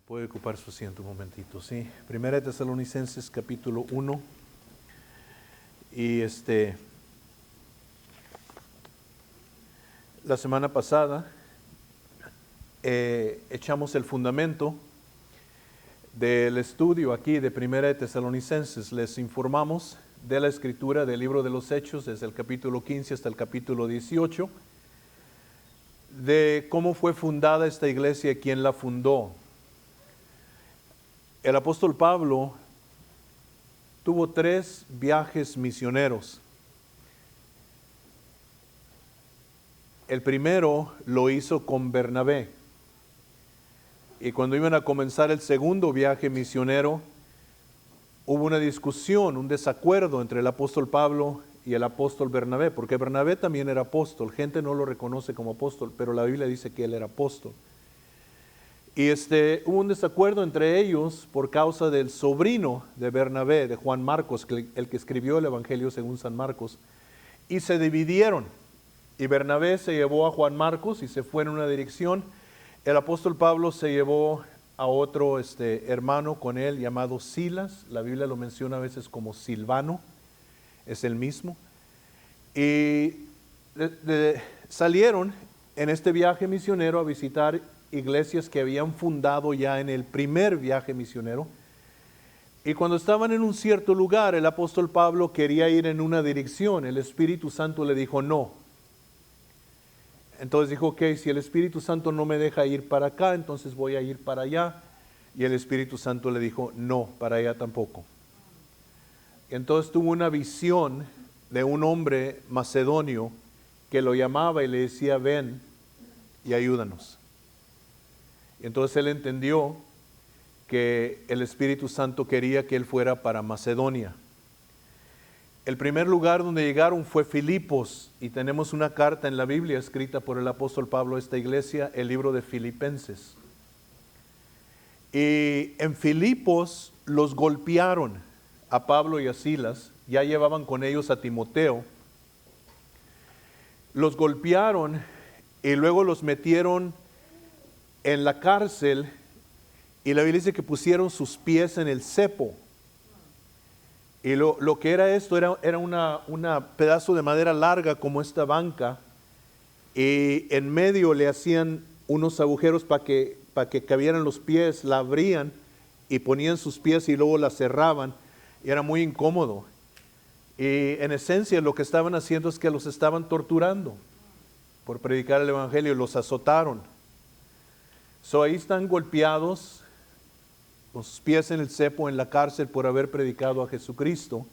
Puede ocupar su asiento un momentito, ¿sí? Primera de Tesalonicenses, capítulo 1. Y la semana pasada echamos el fundamento del estudio aquí de Primera de Tesalonicenses. Les informamos de la escritura del libro de los Hechos, desde el capítulo 15 hasta el capítulo 18, de cómo fue fundada esta iglesia y quién la fundó. El apóstol Pablo tuvo 3 viajes misioneros. El primero lo hizo con Bernabé. Y cuando iban a comenzar el segundo viaje misionero, hubo una discusión, un desacuerdo entre el apóstol Pablo y el apóstol Bernabé, porque Bernabé también era apóstol. Gente no lo reconoce como apóstol, pero la Biblia dice que él era apóstol. Y hubo un desacuerdo entre ellos por causa del sobrino de Bernabé, de Juan Marcos, el que escribió el Evangelio según San Marcos, y se dividieron. Y Bernabé se llevó a Juan Marcos y se fue en una dirección. El apóstol Pablo se llevó a otro hermano con él llamado Silas. La Biblia lo menciona a veces como Silvano, es el mismo. Y salieron en este viaje misionero a visitar iglesias que habían fundado ya en el primer viaje misionero. Y cuando estaban en un cierto lugar, el apóstol Pablo quería ir en una dirección. El Espíritu Santo le dijo no. Entonces dijo, ok, si el Espíritu Santo no me deja ir para acá, entonces voy a ir para allá. Y el Espíritu Santo le dijo, no, para allá tampoco. Entonces tuvo una visión de un hombre macedonio que lo llamaba y le decía, ven y ayúdanos. Entonces él entendió que el Espíritu Santo quería que él fuera para Macedonia. El primer lugar donde llegaron fue Filipos, y tenemos una carta en la Biblia escrita por el apóstol Pablo a esta iglesia, el libro de Filipenses. Y en Filipos los golpearon a Pablo y a Silas, ya llevaban con ellos a Timoteo. Los golpearon y luego los metieron en la cárcel, y la Biblia dice que pusieron sus pies en el cepo. Y lo que era esto era una pedazo de madera larga como esta banca, y en medio le hacían unos agujeros para que cabieran los pies, la abrían y ponían sus pies y luego la cerraban, y era muy incómodo. Y en esencia lo que estaban haciendo es que los estaban torturando por predicar el Evangelio, los azotaron. Ahí están golpeados, con sus pies en el cepo, en la cárcel por haber predicado a Jesucristo.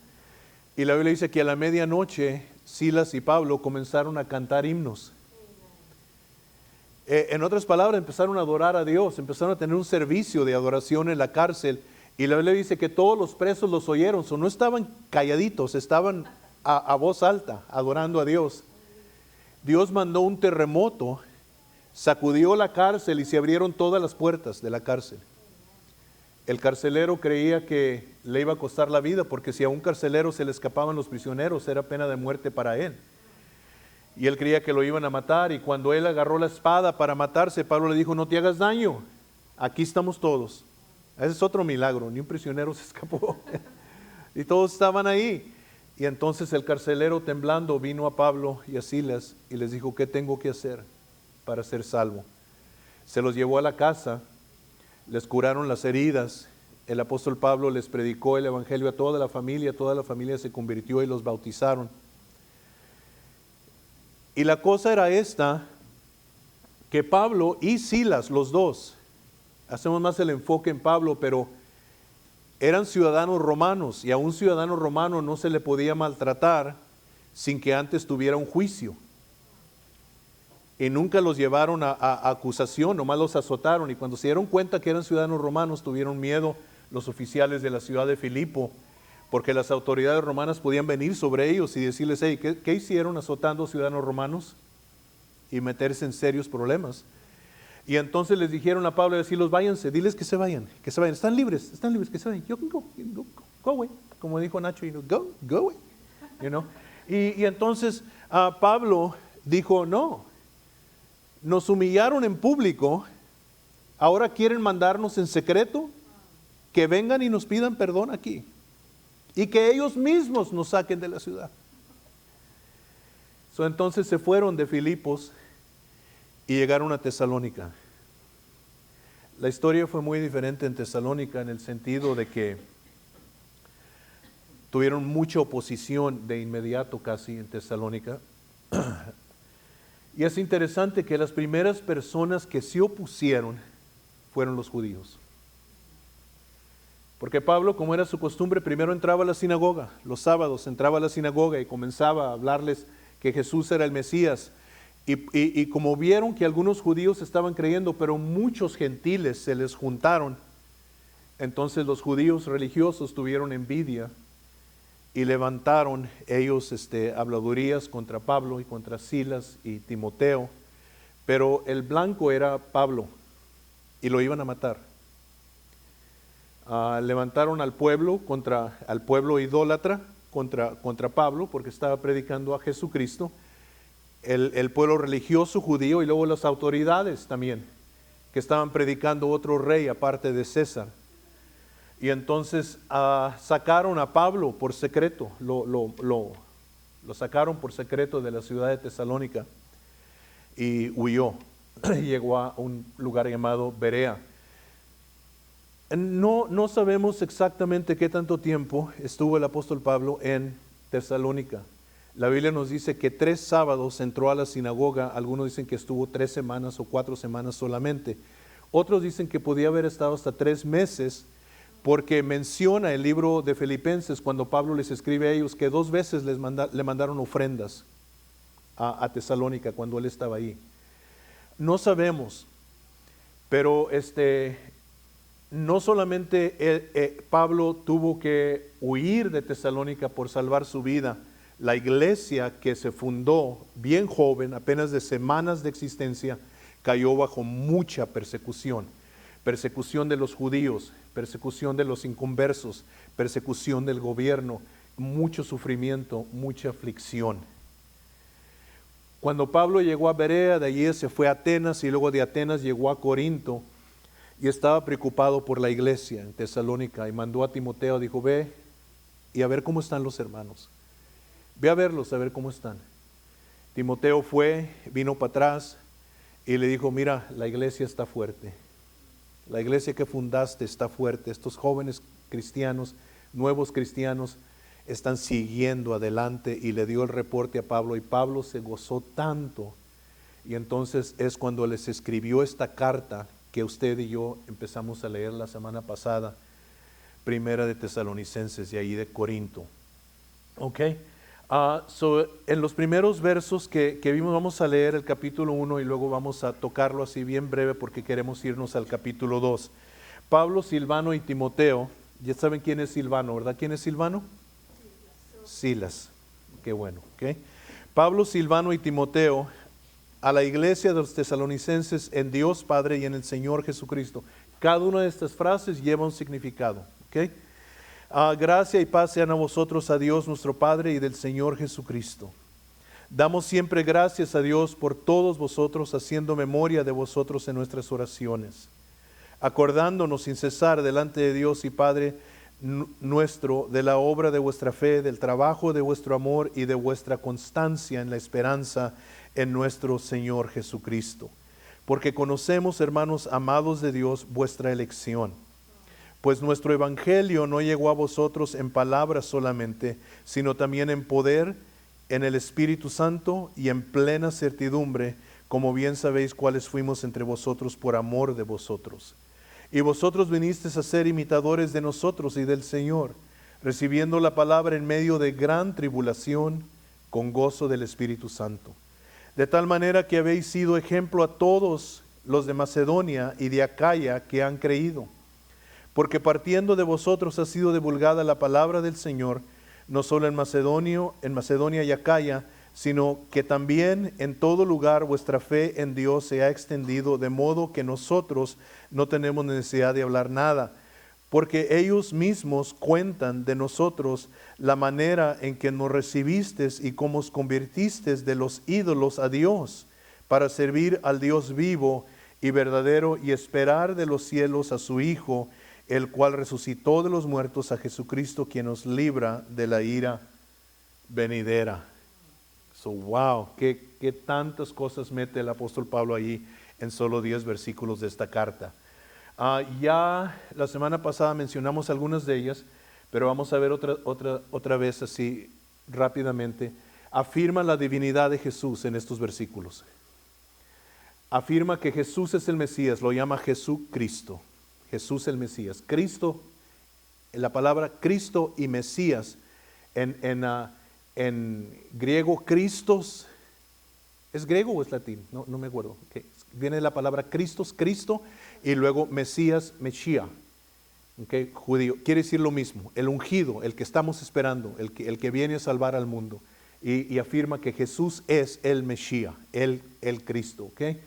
Y la Biblia dice que a la medianoche Silas y Pablo comenzaron a cantar himnos. En otras palabras, empezaron a adorar a Dios, empezaron a tener un servicio de adoración en la cárcel. Y la Biblia dice que todos los presos los oyeron, no estaban calladitos, estaban a voz alta adorando a Dios. Dios mandó un terremoto, sacudió la cárcel y se abrieron todas las puertas de la cárcel. El carcelero creía que le iba a costar la vida, porque si a un carcelero se le escapaban los prisioneros, era pena de muerte para él. Y él creía que lo iban a matar, y cuando él agarró la espada para matarse, Pablo le dijo, no te hagas daño, aquí estamos todos. Ese es otro milagro, ni un prisionero se escapó. Y todos estaban ahí. Y entonces el carcelero, temblando, vino a Pablo y a Silas y les dijo, ¿qué tengo que hacer para ser salvo? Se los llevó a la casa, les curaron las heridas. El apóstol Pablo les predicó el Evangelio a toda la familia se convirtió y los bautizaron. Y la cosa era esta, que Pablo y Silas, los dos, hacemos más el enfoque en Pablo, pero eran ciudadanos romanos, y a un ciudadano romano no se le podía maltratar sin que antes tuviera un juicio. Y nunca los llevaron a acusación, nomás los azotaron. Y cuando se dieron cuenta que eran ciudadanos romanos, tuvieron miedo los oficiales de la ciudad de Filipo, porque las autoridades romanas podían venir sobre ellos y decirles, hey, ¿qué hicieron azotando ciudadanos romanos? Y meterse en serios problemas. Y entonces les dijeron a Pablo y a Silas, váyanse, diles que se vayan, están libres, que se vayan. You can go away. Como dijo Nacho, go away. Y entonces Pablo dijo, no. Nos humillaron en público, Ahora quieren mandarnos en secreto, que vengan y nos pidan perdón aquí. Y que ellos mismos nos saquen de la ciudad. Entonces se fueron de Filipos y llegaron a Tesalónica. La historia fue muy diferente en Tesalónica en el sentido de que tuvieron mucha oposición de inmediato casi en Tesalónica. Y es interesante que las primeras personas que se opusieron fueron los judíos. Porque Pablo, como era su costumbre, primero entraba a la sinagoga. Los sábados entraba a la sinagoga y comenzaba a hablarles que Jesús era el Mesías. Y como vieron que algunos judíos estaban creyendo, pero muchos gentiles se les juntaron, entonces los judíos religiosos tuvieron envidia y levantaron ellos habladurías contra Pablo y contra Silas y Timoteo, pero el blanco era Pablo y lo iban a matar. Levantaron al pueblo al pueblo idólatra contra Pablo porque estaba predicando a Jesucristo, el pueblo religioso judío y luego las autoridades también que estaban predicando otro rey aparte de César. Y entonces sacaron a Pablo por secreto, lo sacaron por secreto de la ciudad de Tesalónica y huyó. Llegó a un lugar llamado Berea. No sabemos exactamente qué tanto tiempo estuvo el apóstol Pablo en Tesalónica. La Biblia nos dice que 3 sábados entró a la sinagoga. Algunos dicen que estuvo 3 semanas o 4 semanas solamente. Otros dicen que podía haber estado hasta 3 meses, porque menciona el libro de Filipenses cuando Pablo les escribe a ellos que 2 veces le mandaron ofrendas a Tesalónica cuando él estaba ahí. No sabemos, pero no solamente Pablo tuvo que huir de Tesalónica por salvar su vida. La iglesia que se fundó bien joven, apenas de semanas de existencia, cayó bajo mucha persecución. Persecución de los judíos, persecución de los inconversos, persecución del gobierno, mucho sufrimiento, mucha aflicción. Cuando Pablo llegó a Berea, de allí se fue a Atenas y luego de Atenas llegó a Corinto y estaba preocupado por la iglesia en Tesalónica y mandó a Timoteo, dijo, ve y a ver cómo están los hermanos. Ve a verlos, a ver cómo están. Timoteo fue, vino para atrás y le dijo, mira, la iglesia está fuerte. La iglesia que fundaste está fuerte. Estos jóvenes cristianos, nuevos cristianos, están siguiendo adelante. Y le dio el reporte a Pablo y Pablo se gozó tanto. Y entonces es cuando les escribió esta carta que usted y yo empezamos a leer la semana pasada, primera de Tesalonicenses y ahí de Corinto. Ok. En los primeros versos que vimos, vamos a leer el capítulo 1 y luego vamos a tocarlo así bien breve porque queremos irnos al capítulo 2. Pablo, Silvano y Timoteo, ya saben quién es Silvano, ¿verdad? ¿Quién es Silvano? Silas. Qué bueno, ¿ok? Pablo, Silvano y Timoteo, a la iglesia de los tesalonicenses en Dios Padre y en el Señor Jesucristo. Cada una de estas frases lleva un significado, ¿ok? Gracia y paz sean a vosotros, a Dios nuestro Padre y del Señor Jesucristo. Damos siempre gracias a Dios por todos vosotros, haciendo memoria de vosotros en nuestras oraciones, acordándonos sin cesar delante de Dios y Padre nuestro de la obra de vuestra fe, del trabajo de vuestro amor y de vuestra constancia en la esperanza en nuestro Señor Jesucristo. Porque conocemos, hermanos amados de Dios, vuestra elección. Pues nuestro evangelio no llegó a vosotros en palabras solamente, sino también en poder, en el Espíritu Santo y en plena certidumbre, como bien sabéis cuáles fuimos entre vosotros por amor de vosotros. Y vosotros vinisteis a ser imitadores de nosotros y del Señor, recibiendo la palabra en medio de gran tribulación, con gozo del Espíritu Santo. De tal manera que habéis sido ejemplo a todos los de Macedonia y de Acaya que han creído. Porque partiendo de vosotros ha sido divulgada la palabra del Señor, no solo en Macedonia y Acaya, sino que también en todo lugar vuestra fe en Dios se ha extendido, de modo que nosotros no tenemos necesidad de hablar nada, porque ellos mismos cuentan de nosotros la manera en que nos recibisteis y cómo os convertisteis de los ídolos a Dios, para servir al Dios vivo y verdadero, y esperar de los cielos a su Hijo, el cual resucitó de los muertos, a Jesucristo, quien nos libra de la ira venidera. So, wow, qué tantas cosas mete el apóstol Pablo allí en solo 10 versículos de esta carta. Ya la semana pasada mencionamos algunas de ellas, pero vamos a ver otra vez así rápidamente. Afirma la divinidad de Jesús en estos versículos. Afirma que Jesús es el Mesías, lo llama Jesucristo. Jesús el Mesías. Cristo, la palabra Cristo y Mesías, en griego, Christos, ¿es griego o es latín? No me acuerdo. Okay. Viene la palabra Christos, Cristo, y luego Mesías, Meshia. Okay. Judío, quiere decir lo mismo, el ungido, el que estamos esperando, el que viene a salvar al mundo. Y afirma que Jesús es el Meshia, el Cristo. Okay.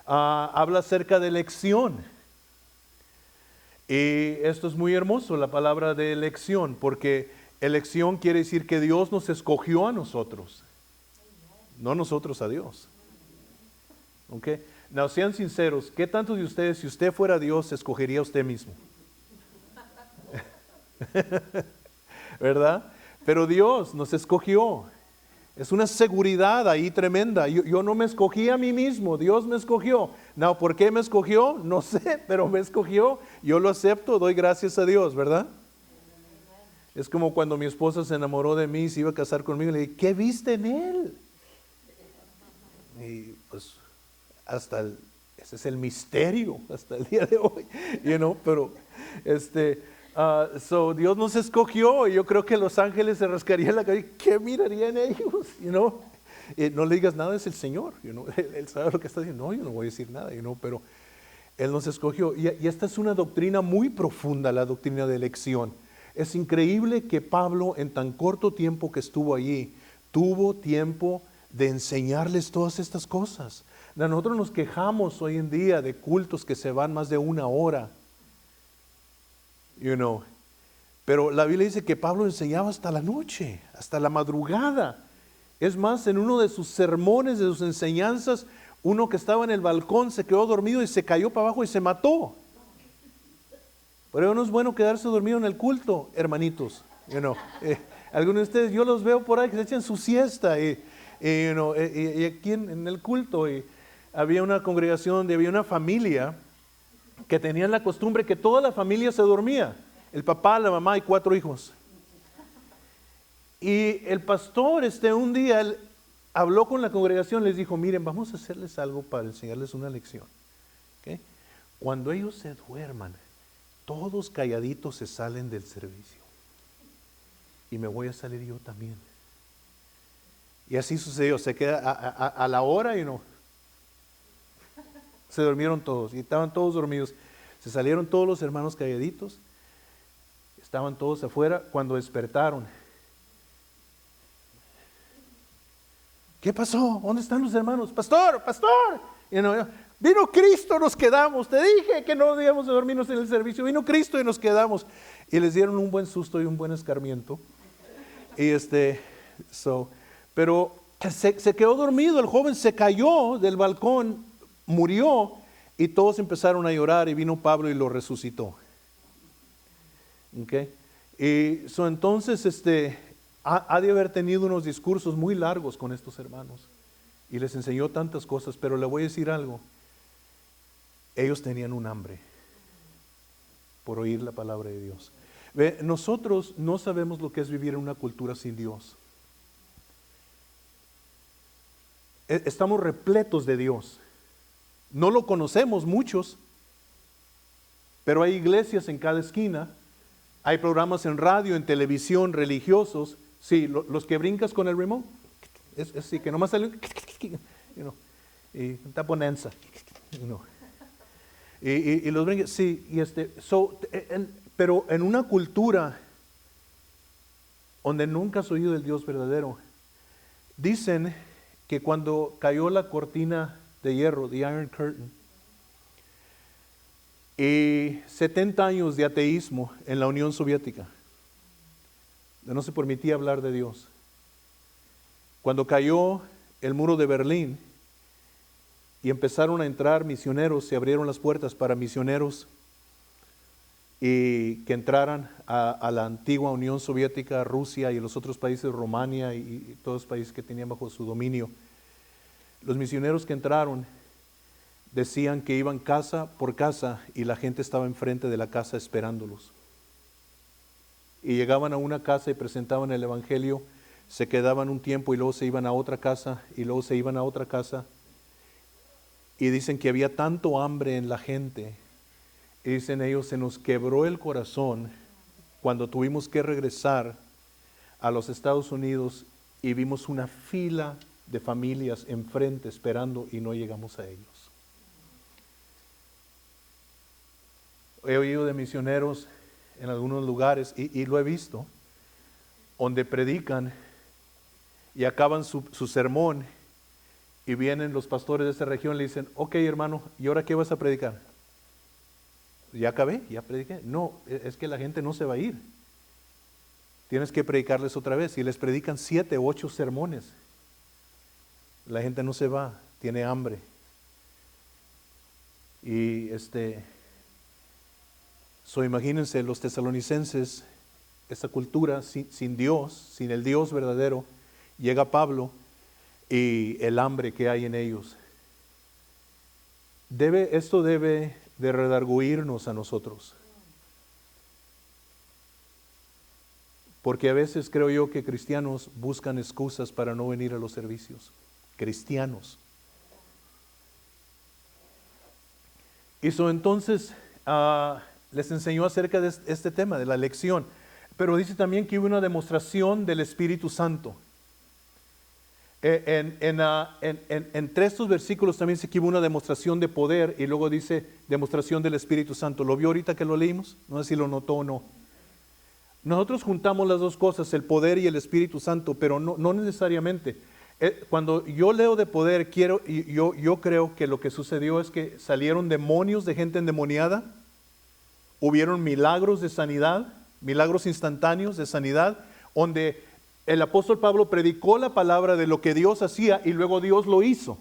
Habla acerca de elección. Y esto es muy hermoso, la palabra de elección, porque elección quiere decir que Dios nos escogió a nosotros, no nosotros a Dios. ¿Ok? No, sean sinceros, ¿qué tantos de ustedes, si usted fuera Dios, escogería a usted mismo? ¿Verdad? Pero Dios nos escogió. Es una seguridad ahí tremenda. Yo no me escogí a mí mismo, Dios me escogió. No, ¿por qué me escogió? No sé, pero me escogió. Yo lo acepto, doy gracias a Dios, ¿verdad? Es como cuando mi esposa se enamoró de mí, se iba a casar conmigo, le dije, ¿qué viste en él? Y pues ese es el misterio hasta el día de hoy, pero so Dios nos escogió, y yo creo que los ángeles se rascarían la cabeza, ¿qué mirarían ellos? No le digas nada, es el Señor, Él sabe lo que está diciendo. No, yo no voy a decir nada, pero Él nos escogió, y esta es una doctrina muy profunda, la doctrina de elección. Es increíble que Pablo, en tan corto tiempo que estuvo allí, tuvo tiempo de enseñarles todas estas cosas. Nosotros nos quejamos hoy en día de cultos que se van más de 1 hora. Pero la Biblia dice que Pablo enseñaba hasta la noche, hasta la madrugada. Es más, en uno de sus sermones, de sus enseñanzas, uno que estaba en el balcón se quedó dormido y se cayó para abajo y se mató. Pero no es bueno quedarse dormido en el culto, hermanitos. Algunos de ustedes, yo los veo por ahí que se echan su siesta y aquí en el culto, y había una congregación donde había una familia que tenían la costumbre que toda la familia se dormía, el papá, la mamá y 4 hijos. Y el pastor un día habló con la congregación, les dijo, miren, vamos a hacerles algo para enseñarles una lección. ¿Okay? Cuando ellos se duerman, todos calladitos se salen del servicio. Y me voy a salir yo también. Y así sucedió, se queda a la hora se durmieron todos, y estaban todos dormidos. Se salieron todos los hermanos calladitos, estaban todos afuera. Cuando despertaron, ¿qué pasó? ¿Dónde están los hermanos? Pastor, vino Cristo, nos quedamos. Te dije que no debíamos de dormirnos en el servicio. Vino Cristo y nos quedamos. Y les dieron un buen susto y un buen escarmiento. Y pero se quedó dormido, el joven se cayó del balcón, murió, y todos empezaron a llorar, y vino Pablo y lo resucitó. Okay. Y entonces ha de haber tenido unos discursos muy largos con estos hermanos, y les enseñó tantas cosas, pero le voy a decir algo, ellos tenían un hambre por oír la palabra de Dios. Nosotros no sabemos lo que es vivir en una cultura sin Dios. Estamos repletos de Dios. No lo conocemos muchos, pero hay iglesias en cada esquina, hay programas en radio, en televisión, religiosos. Sí, los que brincas con el remote, es sí, que nomás sale, y taponenza, y los brincas, sí, pero en una cultura donde nunca has oído del Dios verdadero, dicen que cuando cayó la cortina de hierro, the Iron Curtain, y 70 años de ateísmo en la Unión Soviética, no se permitía hablar de Dios. Cuando cayó el muro de Berlín y empezaron a entrar misioneros, se abrieron las puertas para misioneros y que entraran a la antigua Unión Soviética, Rusia y los otros países, Rumania y todos los países que tenían bajo su dominio. Los misioneros que entraron decían que iban casa por casa y la gente estaba enfrente de la casa esperándolos. Y llegaban a una casa y presentaban el evangelio, se quedaban un tiempo y luego se iban a otra casa y luego se iban a otra casa. Y dicen que había tanto hambre en la gente. Y dicen ellos, se nos quebró el corazón cuando tuvimos que regresar a los Estados Unidos y vimos una fila de familias enfrente esperando y no llegamos a ellos. He oído de misioneros en algunos lugares y lo he visto, donde predican y acaban su sermón y vienen los pastores de esa región y le dicen, ok hermano, ¿y ahora qué vas a predicar? Ya acabé, ya prediqué. No, es que la gente no se va a ir. Tienes que predicarles otra vez. Y les predican 7 u 8 sermones. La gente no se va, tiene hambre. Y imagínense los tesalonicenses, esa cultura sin Dios, sin el Dios verdadero, llega Pablo y el hambre que hay en ellos. Esto debe de redarguirnos a nosotros. Porque a veces creo yo que cristianos buscan excusas para no venir a los servicios. Cristianos. Entonces les enseñó acerca de este tema, de la lección. Pero dice también que hubo una demostración del Espíritu Santo. Entre estos versículos también dice que hubo una demostración de poder y luego dice demostración del Espíritu Santo. ¿Lo vio ahorita que lo leímos? No sé si lo notó o no. Nosotros juntamos las dos cosas, el poder y el Espíritu Santo, pero no necesariamente. Cuando yo leo de poder, yo creo que lo que sucedió es que salieron demonios de gente endemoniada, hubieron milagros de sanidad, milagros instantáneos de sanidad, donde el apóstol Pablo predicó la palabra de lo que Dios hacía y luego Dios lo hizo.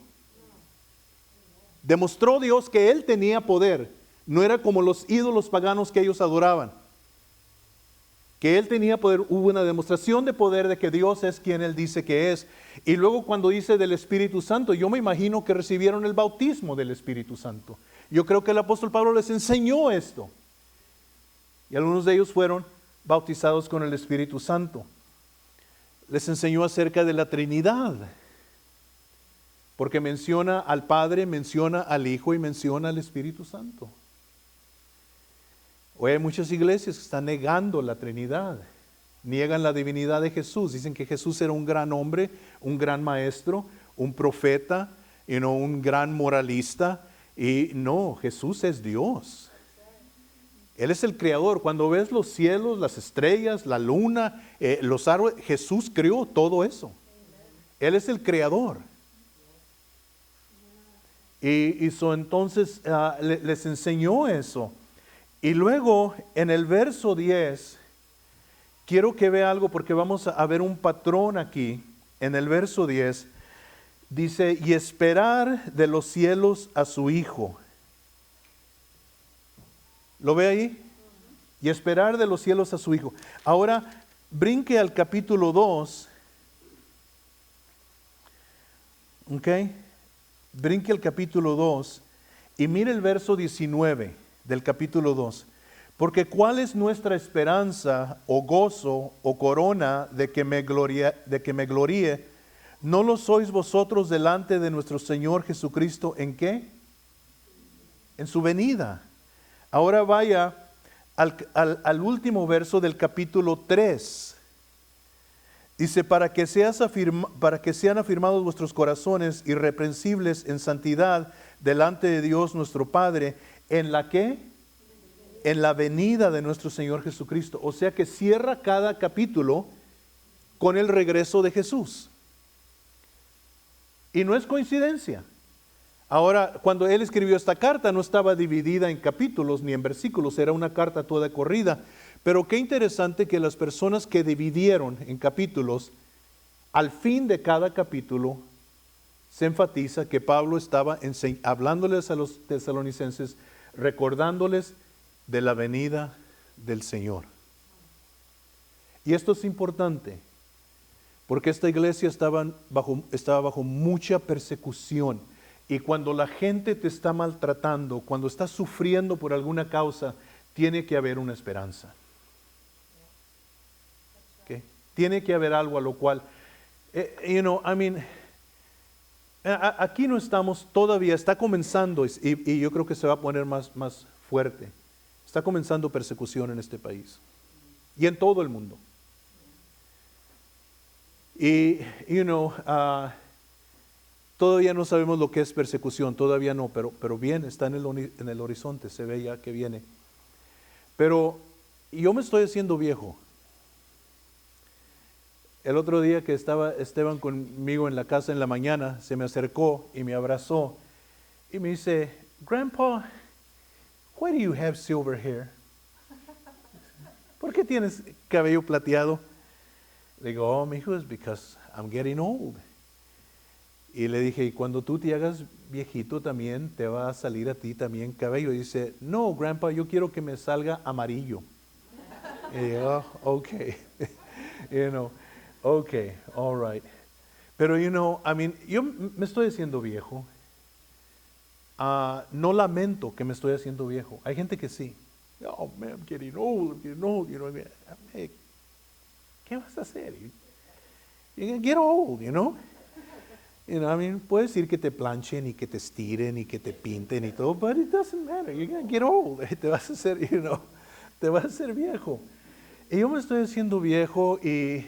Demostró Dios que Él tenía poder. No era como los ídolos paganos que ellos adoraban. Que Él tenía poder. Hubo una demostración de poder de que Dios es quien Él dice que es. Y luego cuando dice del Espíritu Santo, yo me imagino que recibieron el bautismo del Espíritu Santo. Yo creo que el apóstol Pablo les enseñó esto. Y algunos de ellos fueron bautizados con el Espíritu Santo. Les enseñó acerca de la Trinidad, porque menciona al Padre, menciona al Hijo y menciona al Espíritu Santo. Hoy hay muchas iglesias que están negando la Trinidad, niegan la divinidad de Jesús, dicen que Jesús era un gran hombre, un gran maestro, un profeta, un gran moralista, y no, Jesús es Dios. Él es el creador. Cuando ves los cielos, las estrellas, la luna, los árboles, Jesús creó todo eso. Él es el creador. Entonces les enseñó eso. Y luego en el verso 10, quiero que vea algo porque vamos a ver un patrón aquí. En el verso 10 dice, y esperar de los cielos a su Hijo. ¿Lo ve ahí? Y esperar de los cielos a su Hijo. Ahora, brinque al capítulo 2. ¿Ok? Brinque al capítulo 2 y mire el verso 19 del capítulo 2. Porque ¿cuál es nuestra esperanza o gozo o corona de que me gloríe? ¿No lo sois vosotros delante de nuestro Señor Jesucristo en qué? En su venida. Ahora vaya al último verso del capítulo 3. Dice, para que sean afirmados vuestros corazones irreprensibles en santidad delante de Dios nuestro Padre, ¿en la qué? En la venida de nuestro Señor Jesucristo. O sea que cierra cada capítulo con el regreso de Jesús. Y no es coincidencia. Ahora, cuando él escribió esta carta, no estaba dividida en capítulos ni en versículos, era una carta toda corrida. Pero qué interesante que las personas que dividieron en capítulos, al fin de cada capítulo, se enfatiza que Pablo estaba hablándoles a los tesalonicenses, recordándoles de la venida del Señor. Y esto es importante, porque esta iglesia estaba bajo mucha persecución. Y cuando la gente te está maltratando, cuando estás sufriendo por alguna causa, tiene que haber una esperanza. ¿Okay? Tiene que haber algo a lo cual, aquí no estamos todavía, está comenzando, y yo creo que se va a poner más fuerte. Está comenzando persecución en este país y en todo el mundo. Y, todavía no sabemos lo que es persecución, todavía no, pero viene, está en el horizonte, se ve ya que viene. Pero yo me estoy haciendo viejo. El otro día que estaba Esteban conmigo en la casa en la mañana, se me acercó y me abrazó y me dice, Grandpa, why do you have silver hair? ¿Por qué tienes cabello plateado? Le digo, oh, mi hijo, it's because I'm getting old. Y le dije, y cuando tú te hagas viejito también, te va a salir a ti también cabello. Y dice, no, Grandpa, yo quiero que me salga amarillo. Y digo, oh, okay. Okay, all right. Pero, yo me estoy haciendo viejo. No lamento que me estoy haciendo viejo. Hay gente que sí. Oh, man, I'm getting old, Hey, ¿qué vas a hacer? You're gonna get old, puedes decir que te planchen y que te estiren y que te pinten y todo, but it doesn't matter. You're gonna get old. Te vas a hacer, te vas a hacer viejo. Y yo me estoy haciendo viejo y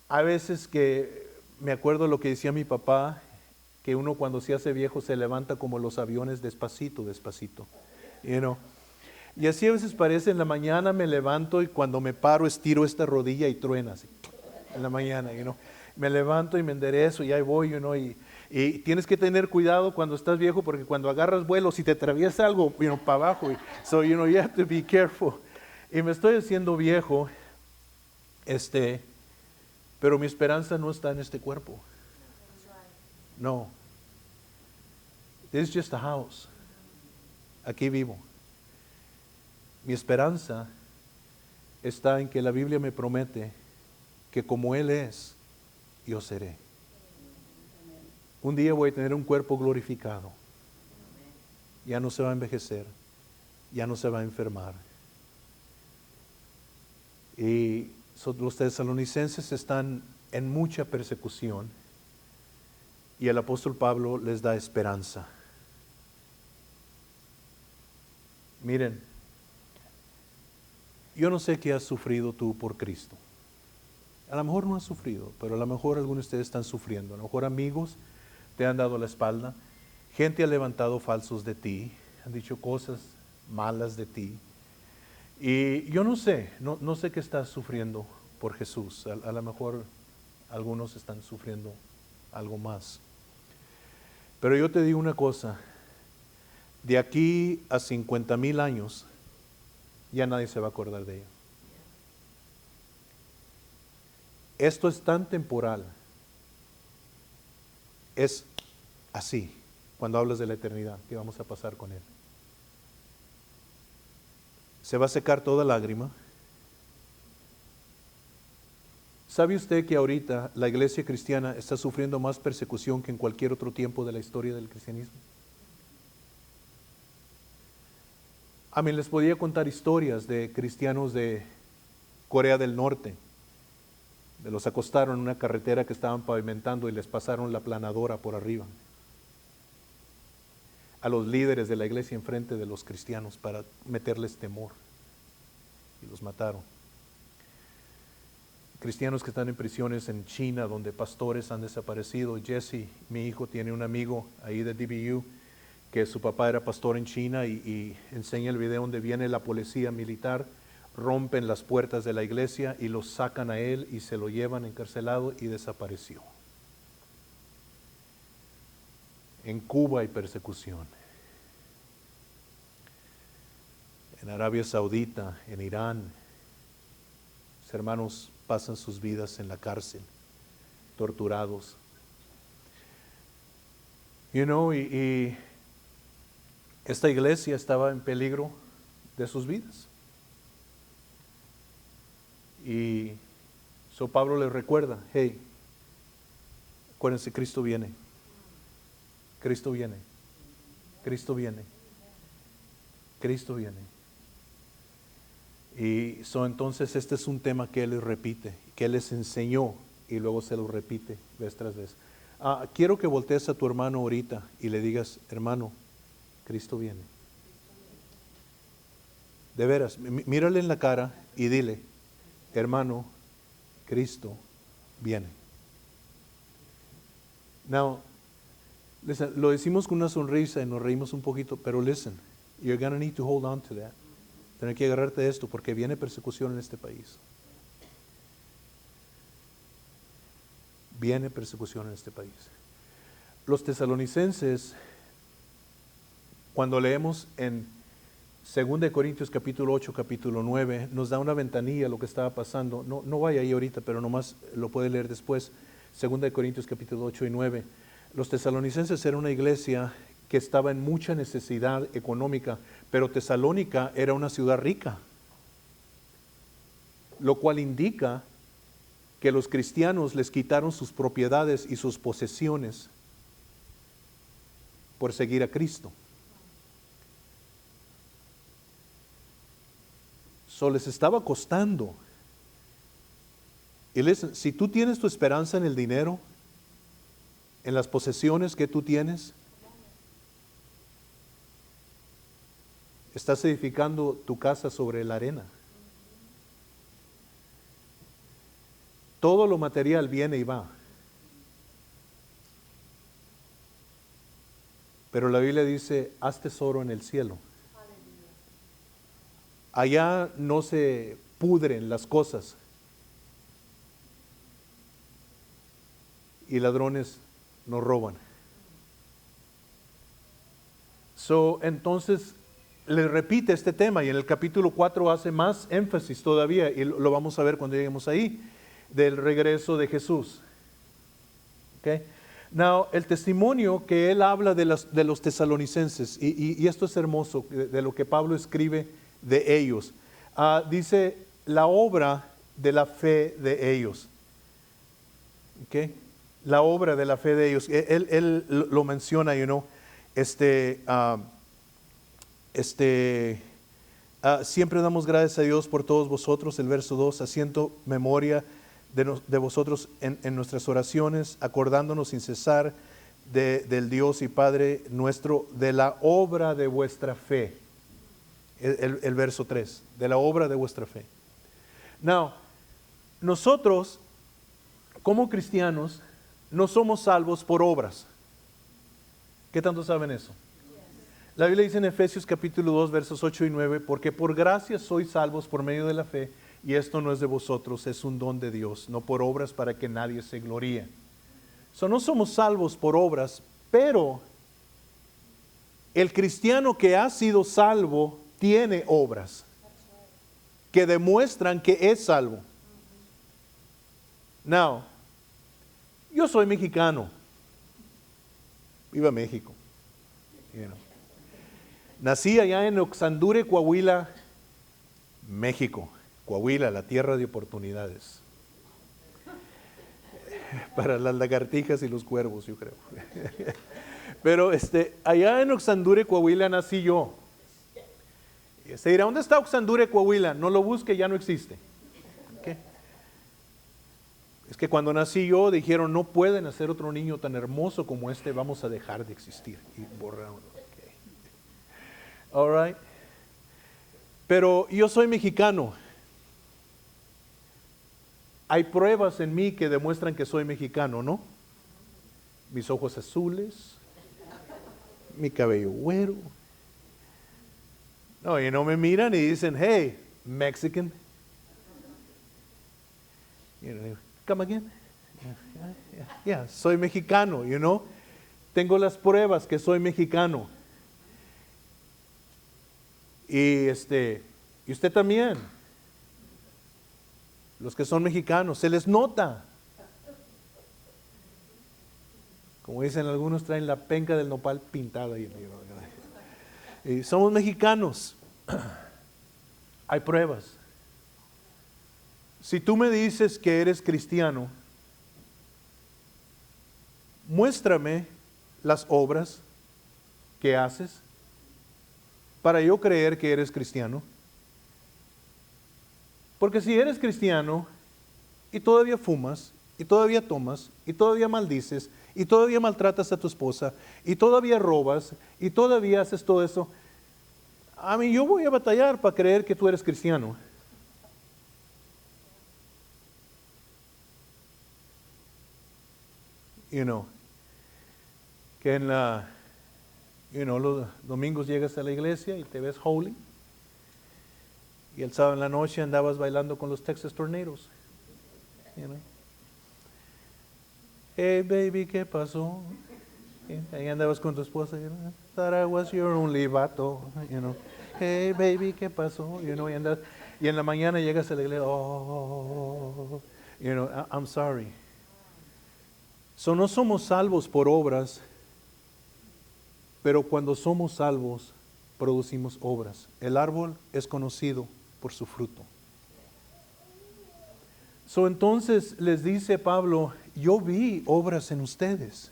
a veces que me acuerdo lo que decía mi papá, que uno cuando se hace viejo se levanta como los aviones despacito, despacito. Y así a veces parece, en la mañana me levanto y cuando me paro estiro esta rodilla y truena así, en la mañana, me levanto y me enderezo y ahí voy, y tienes que tener cuidado cuando estás viejo porque cuando agarras vuelo, si te atraviesa algo, para abajo, so, you have to be careful. Y me estoy haciendo viejo, pero mi esperanza no está en este cuerpo. No. This is just a house. Aquí vivo. Mi esperanza está en que la Biblia me promete que como Él es, yo seré. Un día voy a tener un cuerpo glorificado. Ya no se va a envejecer. Ya no se va a enfermar. Y los tesalonicenses están en mucha persecución. Y el apóstol Pablo les da esperanza. Miren, yo no sé qué has sufrido tú por Cristo. A lo mejor no has sufrido, pero a lo mejor algunos de ustedes están sufriendo. A lo mejor amigos te han dado la espalda. Gente ha levantado falsos de ti. Han dicho cosas malas de ti. Y yo no sé qué estás sufriendo por Jesús. A lo mejor algunos están sufriendo algo más. Pero yo te digo una cosa. De aquí a 50,000 años, ya nadie se va a acordar de ello. Esto es tan temporal. Es así, cuando hablas de la eternidad, que vamos a pasar con Él. Se va a secar toda lágrima. ¿Sabe usted que ahorita la iglesia cristiana está sufriendo más persecución que en cualquier otro tiempo de la historia del cristianismo? Les podía contar historias de cristianos de Corea del Norte. Los acostaron en una carretera que estaban pavimentando y les pasaron la planadora por arriba. A los líderes de la iglesia enfrente de los cristianos para meterles temor. Y los mataron. Cristianos que están en prisiones en China, donde pastores han desaparecido. Jesse, mi hijo, tiene un amigo ahí de DBU, que su papá era pastor en China y enseña el video donde viene la policía militar, rompen las puertas de la iglesia y lo sacan a él y se lo llevan encarcelado y desapareció. En Cuba hay persecución. En Arabia Saudita, en Irán, los hermanos pasan sus vidas en la cárcel, torturados. Y esta iglesia estaba en peligro de sus vidas. Y Pablo les recuerda, hey, acuérdense, Cristo viene. Cristo viene. Cristo viene. Cristo viene. Y entonces este es un tema que él les repite, que él les enseñó y luego se lo repite vez tras vez. Quiero que voltees a tu hermano ahorita y le digas, hermano, Cristo viene. De veras, mírale en la cara y dile, hermano, Cristo viene. Now, listen, lo decimos con una sonrisa y nos reímos un poquito, pero listen, you're going to need to hold on to that. Tener que agarrarte de esto porque viene persecución en este país. Viene persecución en este país. Los tesalonicenses, cuando leemos en 2 Corintios capítulo 8, capítulo 9, nos da una ventanilla lo que estaba pasando. No vaya ahí ahorita, pero nomás lo puede leer después. 2 Corintios capítulo 8 y 9. Los tesalonicenses era una iglesia que estaba en mucha necesidad económica, pero Tesalónica era una ciudad rica, lo cual indica que los cristianos les quitaron sus propiedades y sus posesiones por seguir a Cristo. Les estaba costando. Y listen, si tú tienes tu esperanza en el dinero, en las posesiones que tú tienes, estás edificando tu casa sobre la arena. Todo lo material viene y va. Pero la Biblia dice, haz tesoro en el cielo. Allá no se pudren las cosas y ladrones no roban. Entonces le repite este tema y en el capítulo 4 hace más énfasis todavía y lo vamos a ver cuando lleguemos ahí, del regreso de Jesús. Okay. Now, el testimonio que él habla de los tesalonicenses, y esto es hermoso, de lo que Pablo escribe de ellos. Dice la obra de la fe de ellos. Okay. La obra de la fe de ellos. Él lo menciona, siempre damos gracias a Dios por todos vosotros, el verso 2, haciendo memoria de vosotros en nuestras oraciones, acordándonos sin cesar del Dios y Padre nuestro, de la obra de vuestra fe. El verso 3, de la obra de vuestra fe. Now, nosotros, como cristianos, no somos salvos por obras. ¿Qué tanto saben eso? La Biblia dice en Efesios capítulo 2, versos 8 y 9, porque por gracia sois salvos por medio de la fe, y esto no es de vosotros, es un don de Dios, no por obras para que nadie se gloríe. No somos salvos por obras, pero el cristiano que ha sido salvo tiene obras que demuestran que es salvo. Now, yo soy mexicano. Viva México. Nací allá en Oxandure, Coahuila, México. Coahuila, la tierra de oportunidades. Para las lagartijas y los cuervos, yo creo. Pero allá en Oxandure, Coahuila, nací yo. Y se dirá, ¿dónde está Oxandure, Coahuila? No lo busque, ya no existe. ¿Okay? Es que cuando nací yo dijeron, no pueden hacer otro niño tan hermoso como este, vamos a dejar de existir. Y borraron. Okay. All right. Pero yo soy mexicano. Hay pruebas en mí que demuestran que soy mexicano, ¿no? Mis ojos azules, mi cabello güero. No, y no me miran y dicen, hey, Mexican. Come again. Yeah, soy mexicano, Tengo las pruebas que soy mexicano. Y usted también. Los que son mexicanos, se les nota. Como dicen algunos, traen la penca del nopal pintada ahí. Y somos mexicanos. Hay pruebas. Si tú me dices que eres cristiano, muéstrame las obras que haces para yo creer que eres cristiano. Porque si eres cristiano y todavía fumas, y todavía tomas, y todavía maldices, y todavía maltratas a tu esposa, y todavía robas, y todavía haces todo eso, a mí yo voy a batallar para creer que tú eres cristiano. Que en los domingos llegas a la iglesia y te ves holy, y el sábado en la noche andabas bailando con los Texas Tornadoes. Hey baby, ¿qué pasó? Ahí andabas con tu esposa, thought I was your only vato, Hey baby, ¿qué pasó? Y en la mañana llegas a la iglesia, I'm sorry. So no somos salvos por obras, pero cuando somos salvos, producimos obras. El árbol es conocido por su fruto. So entonces les dice Pablo, yo vi obras en ustedes.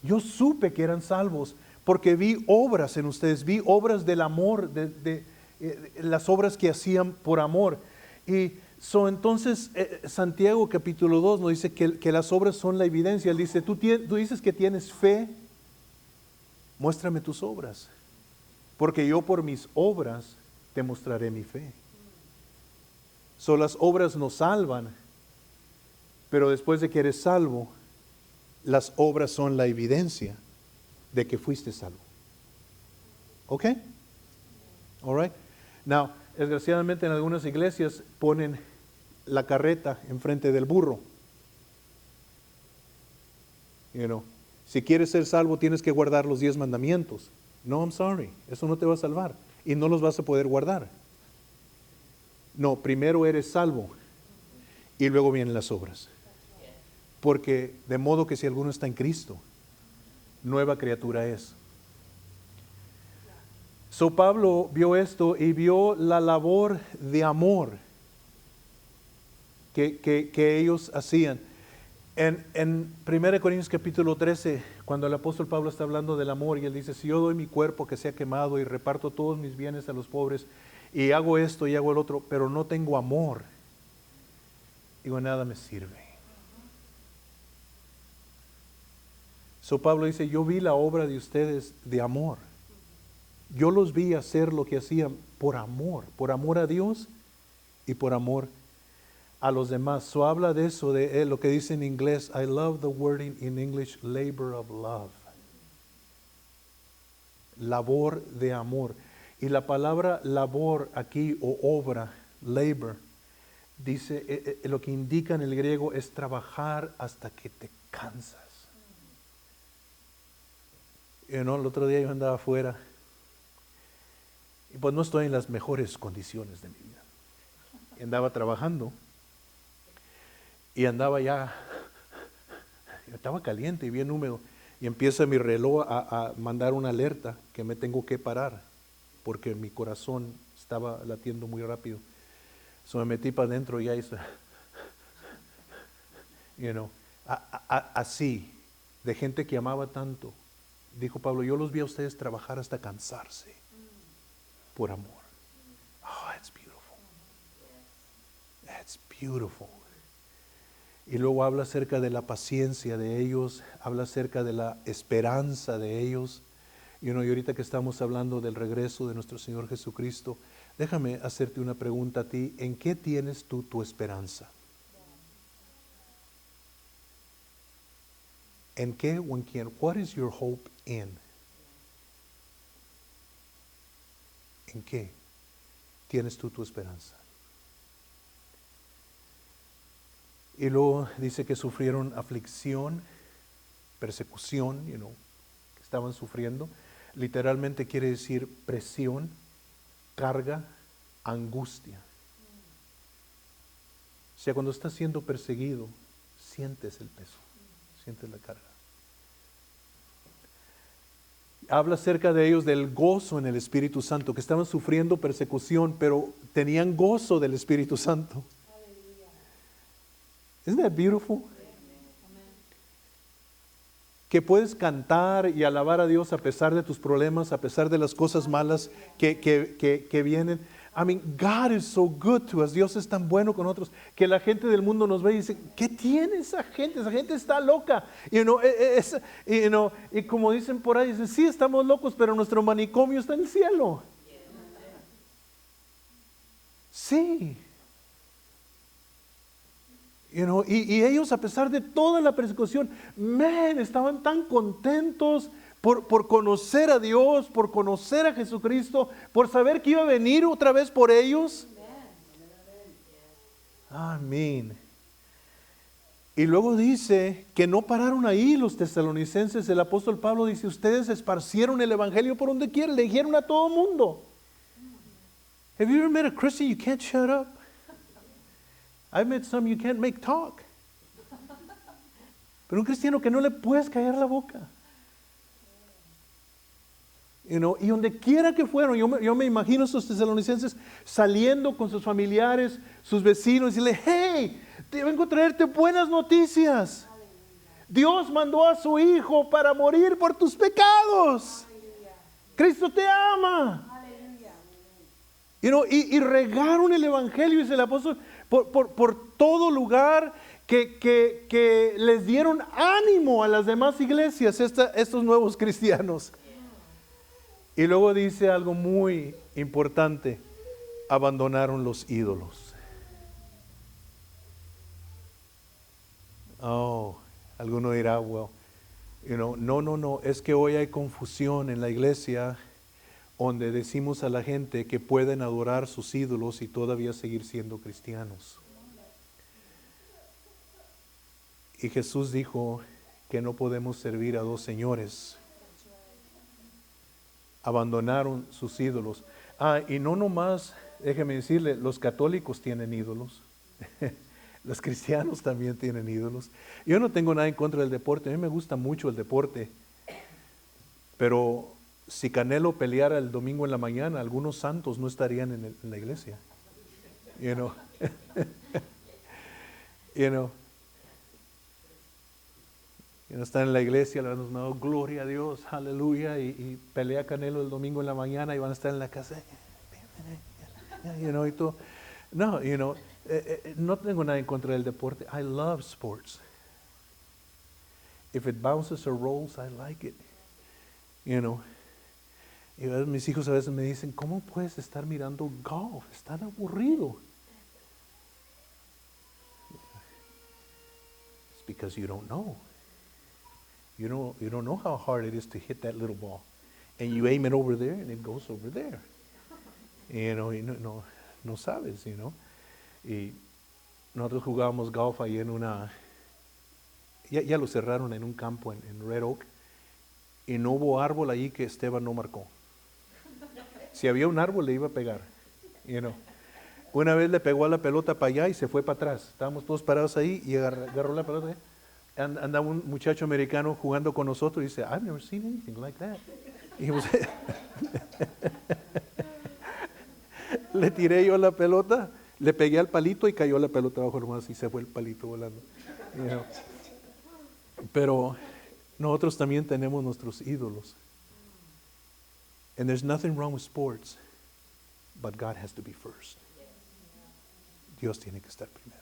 Yo supe que eran salvos porque vi obras en ustedes, vi obras del amor, de las obras que hacían por amor. Y entonces Santiago capítulo 2 nos dice que las obras son la evidencia. Él dice, tú dices que tienes fe, muéstrame tus obras, porque yo por mis obras te mostraré mi fe. Las obras nos salvan, pero después de que eres salvo, las obras son la evidencia de que fuiste salvo. ¿Ok? All right. Now, desgraciadamente en algunas iglesias ponen la carreta enfrente del burro. Si quieres ser salvo tienes que guardar los 10 mandamientos. No, I'm sorry, eso no te va a salvar y no los vas a poder guardar. No, primero eres salvo y luego vienen las obras. Porque de modo que si alguno está en Cristo, nueva criatura es. Pablo vio esto y vio la labor de amor que ellos hacían. En 1 Corintios capítulo 13, cuando el apóstol Pablo está hablando del amor y él dice, si yo doy mi cuerpo que sea quemado y reparto todos mis bienes a los pobres y hago esto y hago el otro, pero no tengo amor, digo, nada me sirve. Pablo dice, yo vi la obra de ustedes de amor. Yo los vi hacer lo que hacían por amor a Dios y por amor a los demás. Habla de eso, de lo que dice en inglés, I love the wording in English, labor of love. Labor de amor. Y la palabra labor aquí o obra, labor, dice, lo que indica en el griego es trabajar hasta que te cansas. El otro día yo andaba afuera y pues no estoy en las mejores condiciones de mi vida. Y andaba trabajando y andaba ya, estaba caliente y bien húmedo y empieza mi reloj a mandar una alerta que me tengo que parar porque mi corazón estaba latiendo muy rápido. Me metí para adentro y ya hice, así, de gente que amaba tanto. Dijo Pablo, yo los vi a ustedes trabajar hasta cansarse por amor. Oh, it's beautiful. It's beautiful. Y luego habla acerca de la paciencia de ellos, habla acerca de la esperanza de ellos. Y ahorita que estamos hablando del regreso de nuestro Señor Jesucristo, déjame hacerte una pregunta a ti. ¿En qué tienes tú tu esperanza? ¿En qué o en quién? What is your hope in? ¿En qué tienes tú tu esperanza? Y luego dice que sufrieron aflicción, persecución, que estaban sufriendo. Literalmente quiere decir presión, carga, angustia. O sea, cuando estás siendo perseguido, sientes el peso, sientes la carga. habla acerca de ellos del gozo en el Espíritu Santo, que estaban sufriendo persecución, pero tenían gozo del Espíritu Santo. Isn't that beautiful? Que puedes cantar y alabar a Dios a pesar de tus problemas, a pesar de las cosas malas que vienen. I mean, God is so good to us. Dios es tan bueno con nosotros que la gente del mundo nos ve y dice, ¿qué tiene esa gente? Esa gente está loca. Y como dicen por ahí, dicen, sí, estamos locos, pero nuestro manicomio está en el cielo. Sí. Y ellos, a pesar de toda la persecución, estaban tan contentos por conocer a Dios, por conocer a Jesucristo, por saber que iba a venir otra vez por ellos. Amén. Y luego dice que no pararon ahí los tesalonicenses. El apóstol Pablo dice, ustedes esparcieron el evangelio por donde quiera, le dijeron a todo mundo. Have you ever met a Christian you can't shut up? I've met some you can't make talk. Pero un cristiano que no le puedes callar la boca. Y donde quiera que fueron, yo me imagino a esos tesalonicenses saliendo con sus familiares, sus vecinos, y decirle, hey, te vengo a traerte buenas noticias. Dios mandó a su Hijo para morir por tus pecados. Cristo te ama. Y regaron el evangelio, dice el apóstol, por todo lugar, que les dieron ánimo a las demás iglesias, estos nuevos cristianos. Y luego dice algo muy importante, abandonaron los ídolos. Oh, alguno dirá, well, no, es que hoy hay confusión en la iglesia, donde decimos a la gente que pueden adorar sus ídolos y todavía seguir siendo cristianos. Y Jesús dijo que no podemos servir a dos señores. Abandonaron sus ídolos. Y no nomás, déjeme decirle, los católicos tienen ídolos. Los cristianos también tienen ídolos. Yo no tengo nada en contra del deporte, a mí me gusta mucho el deporte. Pero si Canelo peleara el domingo en la mañana, algunos santos no estarían en la iglesia. Están en la iglesia, le van a dar gloria a Dios, aleluya, y pelea Canelo el domingo en la mañana y van a estar en la casa. Y todo. No, no tengo nada en contra del deporte. I love sports. If it bounces or rolls, I like it. Y mis hijos a veces me dicen, ¿cómo puedes estar mirando golf? Es tan aburrido. It's because you don't know. You don't know how hard it is to hit that little ball. And you aim it over there and it goes over there. No sabes, Y nosotros jugábamos golf ahí en ya lo cerraron en un campo en Red Oak. Y no hubo árbol allí que Esteban no marcó. Si había un árbol le iba a pegar. Una vez le pegó a la pelota para allá y se fue para atrás. Estábamos todos parados ahí y agarró la pelota. Andaba un muchacho americano jugando con nosotros y dice, I've never seen anything like that. Y le tiré yo la pelota, le pegué al palito y cayó la pelota abajo nomás y se fue el palito volando. Pero nosotros también tenemos nuestros ídolos. And there's nothing wrong with sports, but God has to be first. Dios tiene que estar primero.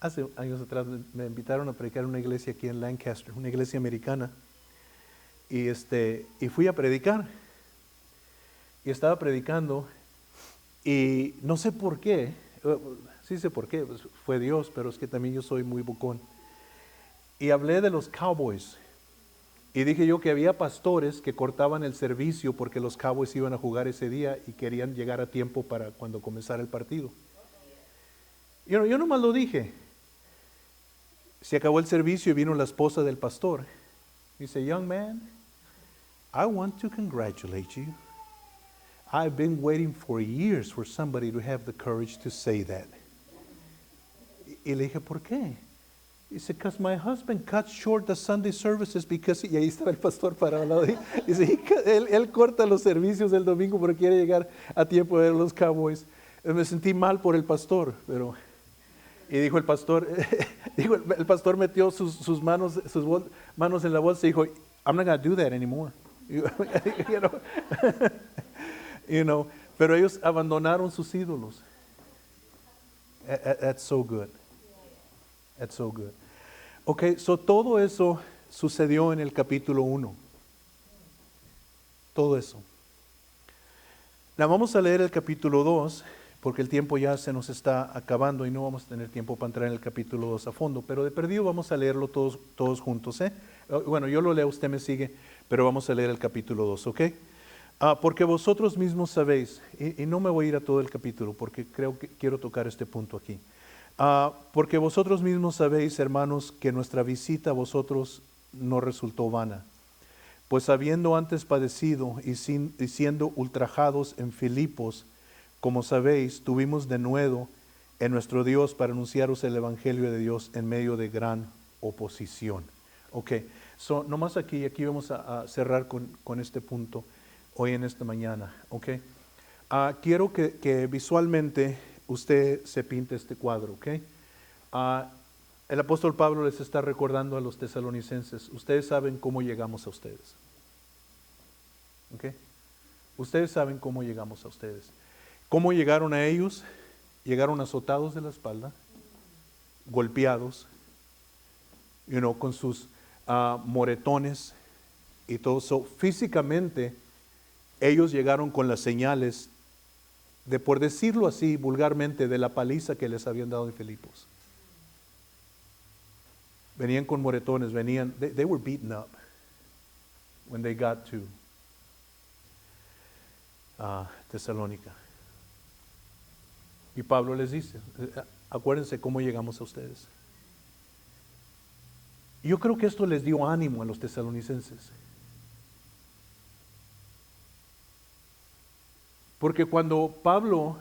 Hace años atrás me invitaron a predicar en una iglesia aquí en Lancaster, una iglesia americana, y fui a predicar, y estaba predicando, y no sé por qué, sí sé por qué, pues fue Dios, pero es que también yo soy muy bocón, y hablé de los Cowboys, y dije yo que había pastores que cortaban el servicio porque los Cowboys iban a jugar ese día y querían llegar a tiempo para cuando comenzara el partido. Yo nomás lo dije. Se acabó el servicio y vino la esposa del pastor. Dice, young man, I want to congratulate you. I've been waiting for years for somebody to have the courage to say that. Y le dije, ¿por qué? Dice, because my husband cut short the Sunday services because, y ahí estaba el pastor parado al lado de él. Dice, él corta los servicios del domingo porque quiere llegar a tiempo de ver los Cowboys. Me sentí mal por el pastor, pero, y dijo el pastor, el pastor metió sus manos en la bolsa y dijo, I'm not going to do that anymore. You know, pero ellos abandonaron sus ídolos. That's so good. That's so good. Okay, so todo eso sucedió en el capítulo 1. Todo eso. La vamos a leer el capítulo 2, porque el tiempo ya se nos está acabando y no vamos a tener tiempo para entrar en el capítulo 2 a fondo, pero de perdido vamos a leerlo todos juntos. Bueno, yo lo leo, usted me sigue, pero vamos a leer el capítulo 2, ¿ok? Porque vosotros mismos sabéis, y no me voy a ir a todo el capítulo, porque creo que quiero tocar este punto aquí. Porque vosotros mismos sabéis, hermanos, que nuestra visita a vosotros no resultó vana. Pues habiendo antes padecido y siendo ultrajados en Filipos, como sabéis, tuvimos denuedo en nuestro Dios para anunciaros el Evangelio de Dios en medio de gran oposición. Ok, nomás aquí vamos a cerrar con este punto hoy en esta mañana. Ok, quiero que visualmente usted se pinte este cuadro. Ok, el apóstol Pablo les está recordando a los tesalonicenses, ustedes saben cómo llegamos a ustedes. Ok, ustedes saben cómo llegamos a ustedes. ¿Cómo llegaron a ellos? Llegaron azotados de la espalda, golpeados, con sus moretones y todo eso. Físicamente, ellos llegaron con las señales de, por decirlo así vulgarmente, de la paliza que les habían dado en Filipos. Venían con moretones, they were beaten up when they got to Tesalónica. Y Pablo les dice, acuérdense cómo llegamos a ustedes. Yo creo que esto les dio ánimo a los tesalonicenses. Porque cuando Pablo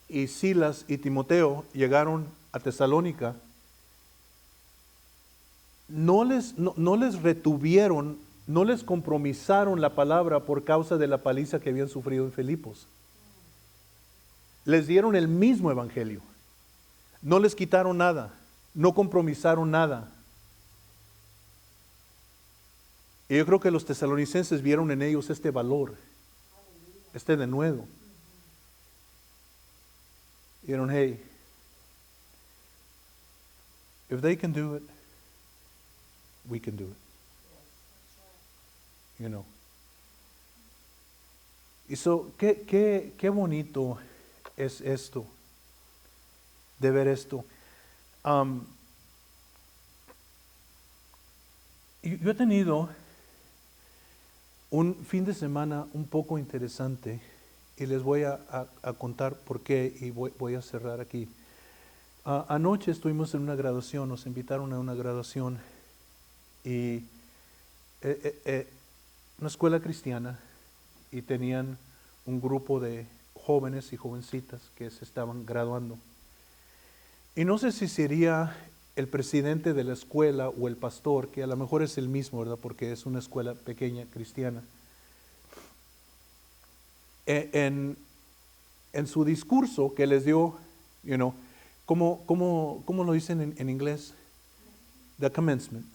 y Silas y Timoteo llegaron a Tesalónica, no les retuvieron, no les compromisaron la palabra por causa de la paliza que habían sufrido en Filipos. Les dieron el mismo evangelio. No les quitaron nada, no compromisaron nada. Y yo creo que los tesalonicenses vieron en ellos este valor, este denuedo. Dijeron, hey, if they can do it, we can do it. Y qué bonito es esto, de ver esto. Yo he tenido un fin de semana un poco interesante y les voy a contar por qué y voy a cerrar aquí. Anoche estuvimos en una graduación, nos invitaron a una graduación y una escuela cristiana, y tenían un grupo de jóvenes y jovencitas que se estaban graduando. Y no sé si sería el presidente de la escuela o el pastor, que a lo mejor es el mismo, ¿verdad? Porque es una escuela pequeña cristiana. En su discurso que les dio, ¿cómo lo dicen en inglés? The commencement,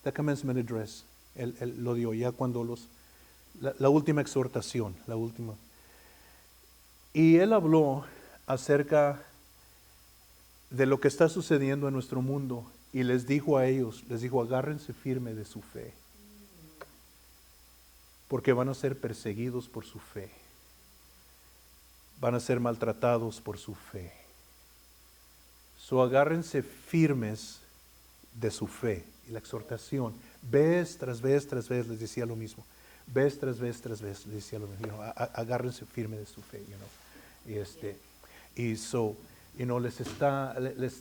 the commencement address. Él lo dio ya cuando la última exhortación, la última. Y él habló acerca de lo que está sucediendo en nuestro mundo y les dijo a ellos, agárrense firme de su fe, porque van a ser perseguidos por su fe, van a ser maltratados por su fe. Agárrense firmes de su fe. Y la exhortación, vez tras vez les decía lo mismo. Vez tras vez les decía lo mismo. Agárrense firme de su fe. Les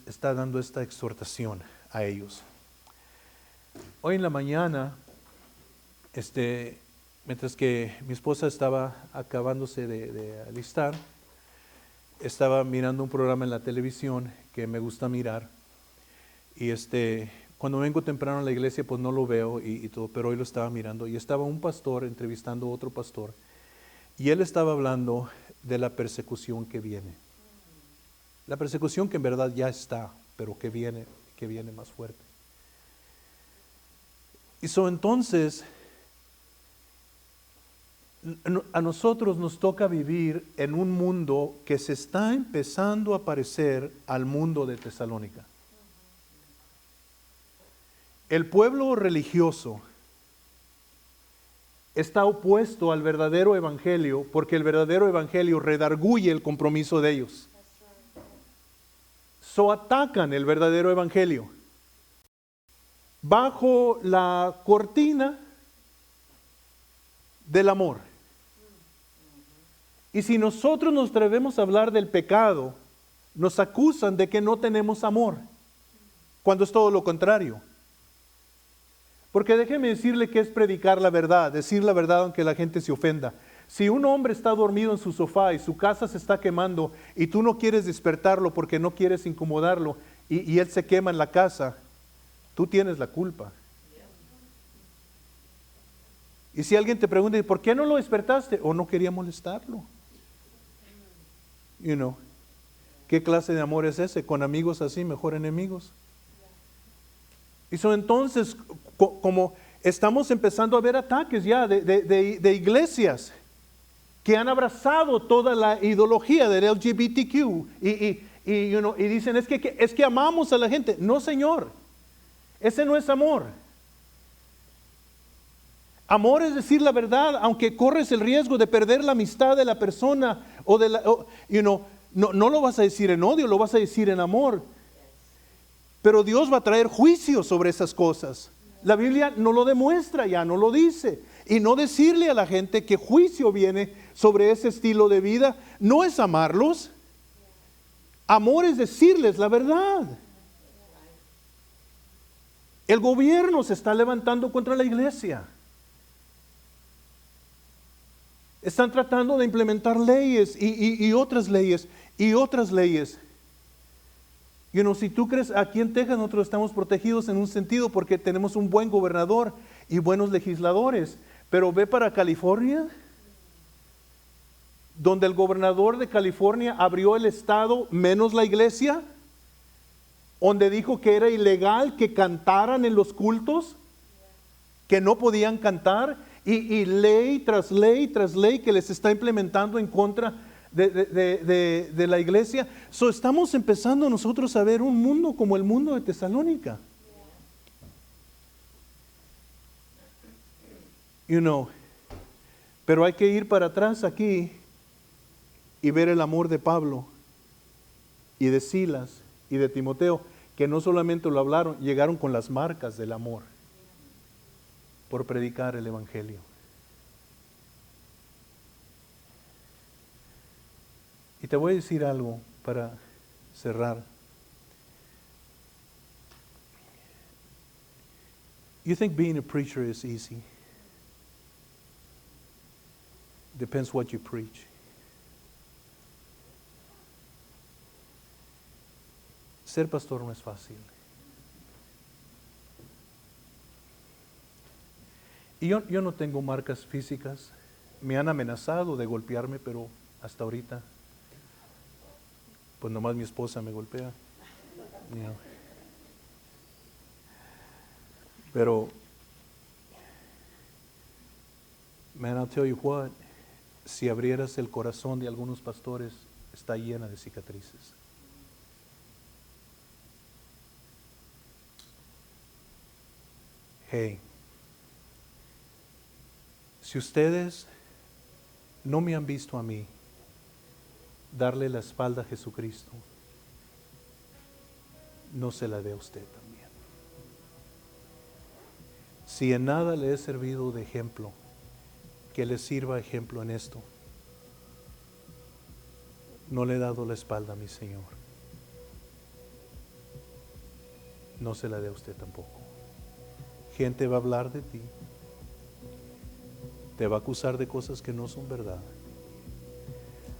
está dando esta exhortación a ellos. Hoy en la mañana, mientras que mi esposa estaba acabándose de alistar, estaba mirando un programa en la televisión que me gusta mirar. Y cuando vengo temprano a la iglesia, pues no lo veo y todo, pero hoy lo estaba mirando. Y estaba un pastor entrevistando a otro pastor. Y él estaba hablando de la persecución que viene. La persecución que en verdad ya está, pero que viene más fuerte. Y entonces, a nosotros nos toca vivir en un mundo que se está empezando a parecer al mundo de Tesalónica. El pueblo religioso está opuesto al verdadero evangelio porque el verdadero evangelio redarguye el compromiso de ellos. Atacan el verdadero evangelio bajo la cortina del amor. Y si nosotros nos atrevemos a hablar del pecado, nos acusan de que no tenemos amor, cuando es todo lo contrario. Porque déjeme decirle que es predicar la verdad, decir la verdad aunque la gente se ofenda. Si un hombre está dormido en su sofá y su casa se está quemando y tú no quieres despertarlo porque no quieres incomodarlo y él se quema en la casa, tú tienes la culpa. Y si alguien te pregunta, ¿por qué no lo despertaste? O no quería molestarlo. ¿Qué clase de amor es ese? Con amigos así, mejor enemigos. Y entonces, como estamos empezando a ver ataques ya de iglesias que han abrazado toda la ideología del LGBTQ y dicen, es que amamos a la gente. No, señor, ese no es amor. Amor es decir la verdad, aunque corres el riesgo de perder la amistad de la persona no lo vas a decir en odio, lo vas a decir en amor. Pero Dios va a traer juicio sobre esas cosas. La Biblia no lo demuestra ya, no lo dice. Y no decirle a la gente que juicio viene sobre ese estilo de vida, no es amarlos. Amor es decirles la verdad. El gobierno se está levantando contra la iglesia. Están tratando de implementar leyes y otras leyes y otras leyes. Si tú crees, aquí en Texas nosotros estamos protegidos en un sentido porque tenemos un buen gobernador y buenos legisladores. Pero ve para California, donde el gobernador de California abrió el estado menos la iglesia, donde dijo que era ilegal que cantaran en los cultos, que no podían cantar, y ley tras ley tras ley que les está implementando en contra de la iglesia. Estamos empezando nosotros a ver un mundo como el mundo de Tesalónica. Pero hay que ir para atrás aquí y ver el amor de Pablo y de Silas y de Timoteo, que no solamente lo hablaron, llegaron con las marcas del amor por predicar el evangelio. Y te voy a decir algo para cerrar. You think being a preacher is easy? Depends what you preach. Ser pastor no es fácil. Y yo no tengo marcas físicas. Me han amenazado de golpearme, pero hasta ahorita, pues nomás mi esposa me golpea. Pero, man, I'll tell you what, si abrieras el corazón de algunos pastores, está llena de cicatrices. Hey, si ustedes no me han visto a mí darle la espalda a Jesucristo, no se la dé a usted también. Si en nada le he servido de ejemplo, que le sirva ejemplo en esto. No le he dado la espalda a mi Señor. No se la dé a usted tampoco. Gente va a hablar de ti. Te va a acusar de cosas que no son verdad.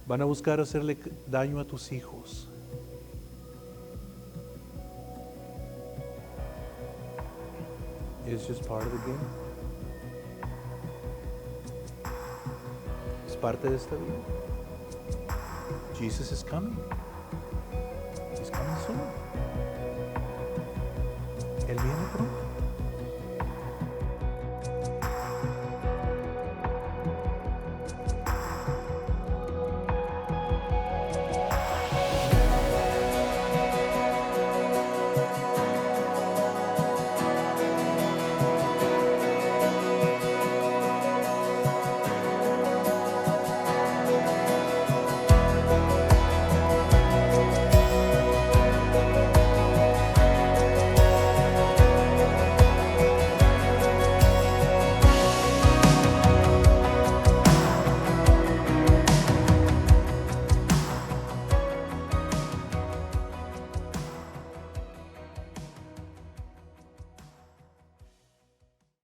Van a buscar hacerle daño a tus hijos. It's just part of the game. Es parte de esta vida. Jesus is coming. He's coming soon. Él viene pronto.